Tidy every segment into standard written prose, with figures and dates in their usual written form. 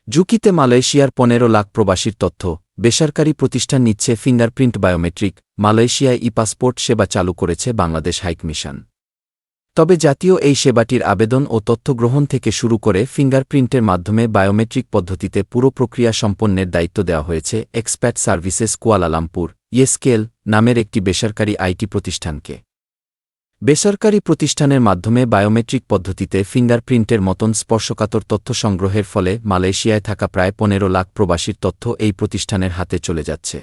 ঝুঁকিতে মালয়েশিয়ার ১৫ লাখ প্রবাসীর তথ্য, বেসরকারি প্রতিষ্ঠান নিচ্ছে ফিঙ্গারপ্রিন্ট বায়োমেট্রিক। মালয়েশিয়ায় ই-পাসপোর্ট সেবা চালু করেছে বাংলাদেশ হাইকমিশন। তবে জাতীয় এই সেবাটির আবেদন ও তথ্য গ্রহণ থেকে শুরু করে ফিঙ্গারপ্রিন্টের মাধ্যমে বায়োমেট্রিক পদ্ধতিতে পুরো প্রক্রিয়া সম্পন্নের দায়িত্ব দেওয়া হয়েছে এক্সপ্যাট সার্ভিসেস কুয়ালালামপুর ইয়েস্কেল নামের একটি বেসরকারি আইটি প্রতিষ্ঠানকে। বেসরকারি প্রতিষ্ঠানের মাধ্যমে বায়োমেট্রিক পদ্ধতিতে ফিঙ্গারপ্রিন্টের মতন স্পর্শকাতর তথ্য সংগ্রহের ফলে মালয়েশিয়ায় থাকা প্রায় ১৫ লাখ প্রবাসীর তথ্য এই প্রতিষ্ঠানের হাতে চলে যাচ্ছে।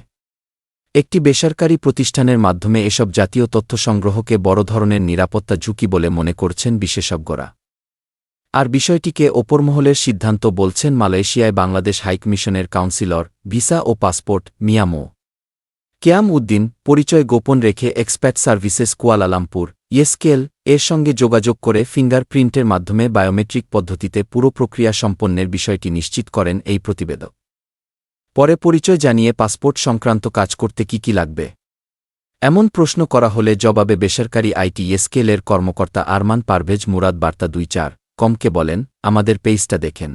একটি বেসরকারি প্রতিষ্ঠানের মাধ্যমে এসব জাতীয় তথ্য সংগ্রহকে বড় ধরনের নিরাপত্তা ঝুঁকি বলে মনে করছেন বিশেষজ্ঞরা। আর বিষয়টিকে ওপরমহলের সিদ্ধান্ত বলছেন মালয়েশিয়ায় বাংলাদেশ হাইকমিশনের কাউন্সিলর ভিসা ও পাসপোর্ট মিয়ামো কেয়াম উদ্দিন। পরিচয় গোপন রেখে এক্সপ্যাট সার্ভিসেস কুয়ালালামপুর ইয়েস্কেল এর সঙ্গে যোগাযোগ করে ফিঙ্গারপ্রিন্টের মাধ্যমে বায়োমেট্রিক পদ্ধতিতে পুরো প্রক্রিয়া সম্পন্নের বিষয়টি নিশ্চিত করেন এই প্রতিবেদক। পরে পরিচয় জানিয়ে পাসপোর্ট সংক্রান্ত কাজ করতে কি লাগবে এমন প্রশ্ন করা হলে জবাবে বেসরকারি আইটি ইয়েস্কেলের কর্মকর্তা আরমান পারভেজ মুরাদ বার্তা ২৪ কমকে বলেন, আমাদের পেজটা দেখেন।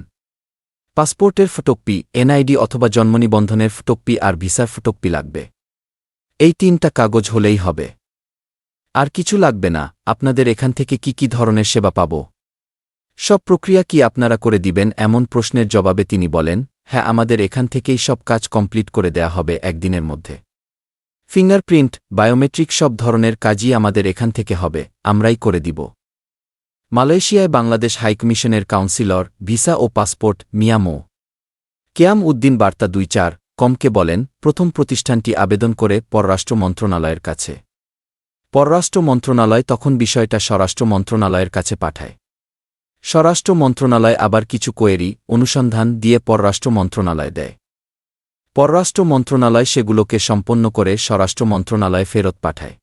পাসপোর্টের ফটোকপি, এনআইডি অথবা জন্মনিবন্ধনের ফটোকপি আর ভিসার ফটোকপি লাগবে। এই ৩টা কাগজ হলেই হবে, আর কিছু লাগবে না। আপনাদের এখান থেকে কি ধরনের সেবা পাব? সব প্রক্রিয়া কি আপনারা করে দিবেন? এমন প্রশ্নের জবাবে তিনি বলেন, হ্যাঁ, আমাদের এখান থেকেই সব কাজ কমপ্লিট করে দেয়া হবে একদিনের মধ্যে। ফিঙ্গারপ্রিন্ট, বায়োমেট্রিক সব ধরনের কাজই আমাদের এখান থেকে হবে, আমরাই করে দিব। মালয়েশিয়ায় বাংলাদেশ হাইকমিশনের কাউন্সিলর ভিসা ও পাসপোর্ট মিয়ামো কেয়াম উদ্দিন বার্তা ২৪ কমকে বলেন, প্রথম প্রতিষ্ঠানটি আবেদন করে পররাষ্ট্র মন্ত্রণালয়ের কাছে। পররাষ্ট্র মন্ত্রণালয় তখন বিষয়টা স্বরাষ্ট্র মন্ত্রণালয়ের কাছে পাঠায়। স্বরাষ্ট্র মন্ত্রণালয় আবার কিছু কোয়েরি অনুসন্ধান দিয়ে পররাষ্ট্র মন্ত্রণালয় দেয়। পররাষ্ট্র মন্ত্রণালয় সেগুলোকে সম্পন্ন করে স্বরাষ্ট্র মন্ত্রণালয়ে ফেরত পাঠায়।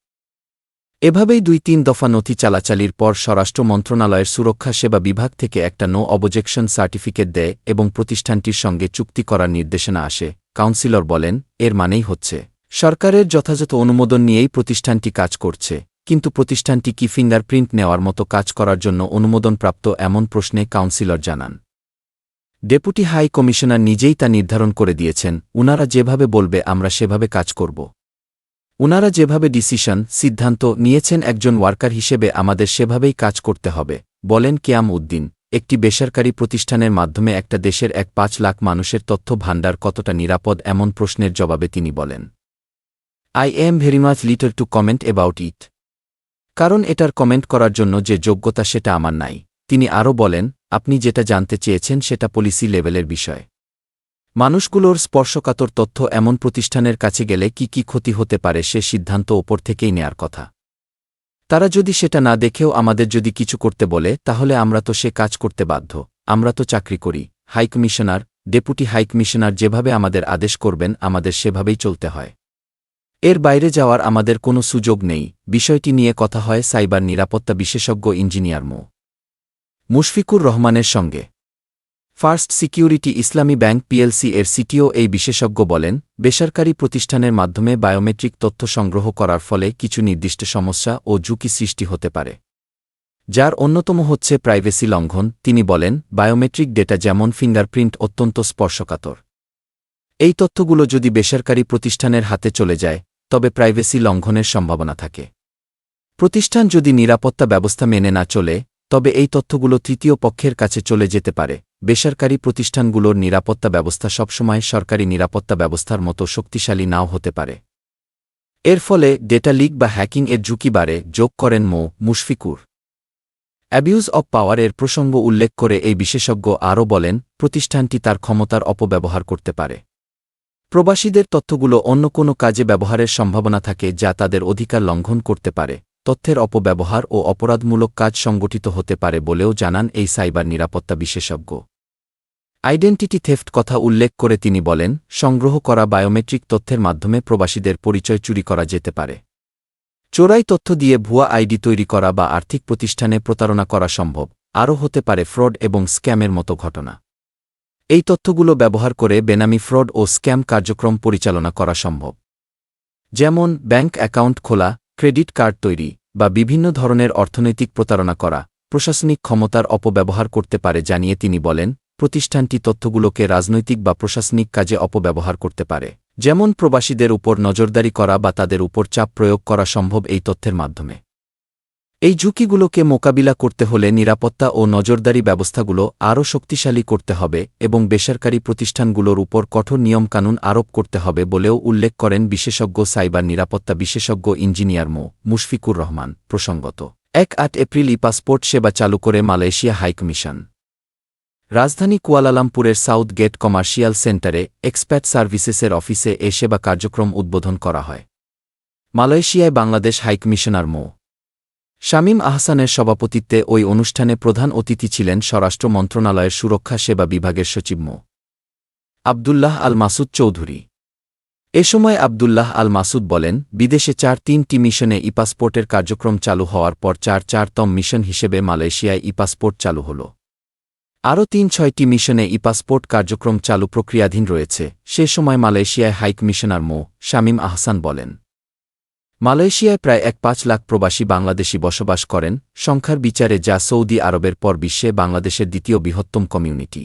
এভাবেই ২-৩ দফা নথি চালাচালির পর স্বরাষ্ট্র মন্ত্রণালয়ের সুরক্ষা সেবা বিভাগ থেকে একটা নো অবজেকশন সার্টিফিকেট দেয় এবং প্রতিষ্ঠানটির সঙ্গে চুক্তি করার নির্দেশনা আসে। কাউন্সিলর বলেন, এর মানেই হচ্ছে সরকারের যথাযথ অনুমোদন নিয়েই প্রতিষ্ঠানটি কাজ করছে, কিন্তু প্রতিষ্ঠানটি কি ফিঙ্গারপ্রিন্ট নেওয়ার মতো কাজ করার জন্য অনুমোদনপ্রাপ্ত? এমন প্রশ্নে কাউন্সিলর জানান, ডেপুটি হাই কমিশনার নিজেই তা নির্ধারণ করে দিয়েছেন। উনারা যেভাবে বলবে আমরা সেভাবে কাজ করব। উনারা যেভাবে সিদ্ধান্ত নিয়েছেন একজন ওয়ার্কার হিসেবে আমাদের সেভাবেই কাজ করতে হবে, বলেন কেয়াম উদ্দিন। একটি বেসরকারি প্রতিষ্ঠানের মাধ্যমে একটা দেশের ৫ লাখ মানুষের তথ্য ভাণ্ডার কতটা নিরাপদ? এমন প্রশ্নের জবাবে তিনি বলেন, I am very much little two comment about it. কারণ এটার কমেন্ট করার জন্য যে যোগ্যতা সেটা আমার নাই। তিনি আরও বলেন, আপনি যেটা জানতে চেয়েছেন সেটা পলিসি লেভেলের বিষয়। মানুষগুলোর স্পর্শকাতর তথ্য এমন প্রতিষ্ঠানের কাছে গেলে কি ক্ষতি হতে পারে সে সিদ্ধান্ত ওপর থেকেই নেয়ার কথা। তারা যদি সেটা না দেখেও আমাদের যদি কিছু করতে বলে তাহলে আমরা তো সে কাজ করতে বাধ্য। আমরা তো চাকরি করি। হাইকমিশনার, ডেপুটি হাইকমিশনার যেভাবে আমাদের আদেশ করবেন আমাদের সেভাবেই চলতে হয়। এর বাইরে যাওয়ার আমাদের কোনো সুযোগ নেই। বিষয়টি নিয়ে কথা হয় সাইবার নিরাপত্তা বিশেষজ্ঞ ইঞ্জিনিয়ার মুশফিকুর রহমানের সঙ্গে। ফার্স্ট সিকিউরিটি ইসলামী ব্যাংক পিএলসি এর সিটিও এই বিশেষজ্ঞ বলেন, বেসরকারি প্রতিষ্ঠানের মাধ্যমে বায়োমেট্রিক তথ্য সংগ্রহ করার ফলে কিছু নির্দিষ্ট সমস্যা ও ঝুঁকি সৃষ্টি হতে পারে, যার অন্যতম হচ্ছে প্রাইভেসি লঙ্ঘন। তিনি বলেন, বায়োমেট্রিক ডেটা যেমন ফিঙ্গারপ্রিন্ট অত্যন্ত স্পর্শকাতর। এই তথ্যগুলো যদি বেসরকারি প্রতিষ্ঠানের হাতে চলে যায় তবে প্রাইভেসি লঙ্ঘনের সম্ভাবনা থাকে। প্রতিষ্ঠান যদি নিরাপত্তা ব্যবস্থা মেনে না চলে তবে এই তথ্যগুলো তৃতীয় পক্ষের কাছে চলে যেতে পারে। বেসরকারি প্রতিষ্ঠানগুলোর নিরাপত্তা ব্যবস্থা সবসময় সরকারি নিরাপত্তা ব্যবস্থার মতো শক্তিশালী নাও হতে পারে। এর ফলে ডেটা লিক বা হ্যাকিং এর ঝুঁকি বাড়ে, যোগ করেন মুশফিকুর। অ্যাবিউজ অব পাওয়ার এর প্রসঙ্গ উল্লেখ করে এই বিশেষজ্ঞ আরও বলেন, প্রতিষ্ঠানটি তার ক্ষমতার অপব্যবহার করতে পারে। প্রবাসীদের তথ্যগুলো অন্য কোনো কাজে ব্যবহারের সম্ভাবনা থাকে যা তাদের অধিকার লঙ্ঘন করতে পারে। তথ্যের অপব্যবহার ও অপরাধমূলক কাজ সংগঠিত হতে পারে বলেও জানান এই সাইবার নিরাপত্তা বিশেষজ্ঞ। আইডেন্টিটি থেফট কথা উল্লেখ করে তিনি বলেন, সংগ্রহ করা বায়োমেট্রিক তথ্যের মাধ্যমে প্রবাসীদের পরিচয় চুরি করা যেতে পারে। চোরাই তথ্য দিয়ে ভুয়া আইডি তৈরি করা বা আর্থিক প্রতিষ্ঠানে প্রতারণা করা সম্ভব। আরও হতে পারে ফ্রড এবং স্ক্যামের মতো ঘটনা। এই তথ্যগুলো ব্যবহার করে বেনামি ফ্রড ও স্ক্যাম কার্যক্রম পরিচালনা করা সম্ভব, যেমন ব্যাংক অ্যাকাউন্ট খোলা, ক্রেডিট কার্ড তৈরি বা বিভিন্ন ধরনের অর্থনৈতিক প্রতারণা করা। প্রশাসনিক ক্ষমতার অপব্যবহার করতে পারে জানিয়ে তিনি বলেন, প্রতিষ্ঠানটি তথ্যগুলোকে রাজনৈতিক বা প্রশাসনিক কাজে অপব্যবহার করতে পারে, যেমন প্রবাসীদের উপর নজরদারি করা বা তাদের উপর চাপ প্রয়োগ করা সম্ভব এই তথ্যের মাধ্যমে। এই ঝুঁকিগুলোকে মোকাবিলা করতে হলে নিরাপত্তা ও নজরদারি ব্যবস্থাগুলো আরও শক্তিশালী করতে হবে এবং বেসরকারি প্রতিষ্ঠানগুলোর উপর কঠোর নিয়মকানুন আরোপ করতে হবে বলেও উল্লেখ করেন বিশেষজ্ঞ সাইবার নিরাপত্তা বিশেষজ্ঞ ইঞ্জিনিয়ার মুশফিকুর রহমান। প্রসঙ্গত, ১-৮ এপ্রিল ই-পাসপোর্ট সেবা চালু করে মালয়েশিয়া হাইকমিশন। রাজধানী কুয়ালালামপুরের সাউথ গেট কমার্শিয়াল সেন্টারে এক্সপ্যাট সার্ভিসেসের অফিসে এ সেবা কার্যক্রম উদ্বোধন করা হয়। মালয়েশিয়ায় বাংলাদেশ হাইকমিশনার শামীম আহসানের সভাপতিত্বে ওই অনুষ্ঠানে প্রধান অতিথি ছিলেন স্বরাষ্ট্র মন্ত্রণালয়ের সুরক্ষা সেবা বিভাগের সচিব আবদুল্লাহ আল মাসুদ চৌধুরী। এ সময় আবদুল্লাহ আল মাসুদ বলেন, বিদেশে ৪-৩টি মিশনে ই-পাসপোর্টের কার্যক্রম চালু হওয়ার পর ৪-৪তম মিশন হিসেবে মালয়েশিয়ায় ই-পাসপোর্ট চালু হল। আরও ৩-৬টি মিশনে ই-পাসপোর্ট কার্যক্রম চালু প্রক্রিয়াধীন রয়েছে। সে সময় মালয়েশিয়ায় হাইকমিশনার শামীম আহসান বলেন, মালয়েশিয়ায় প্রায় ১.৫ লাখ প্রবাসী বাংলাদেশি বসবাস করেন, সংখ্যার বিচারে যা সৌদি আরবের পর বিশ্বে বাংলাদেশের দ্বিতীয় বৃহত্তম কমিউনিটি।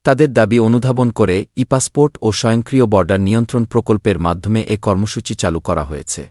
তাদের দাবি অনুধাবন করে ই-পাসপোর্ট ও স্বয়ংক্রিয় বর্ডার নিয়ন্ত্রণ প্রকল্পের মাধ্যমে এ কর্মসূচি চালু করা হয়েছে।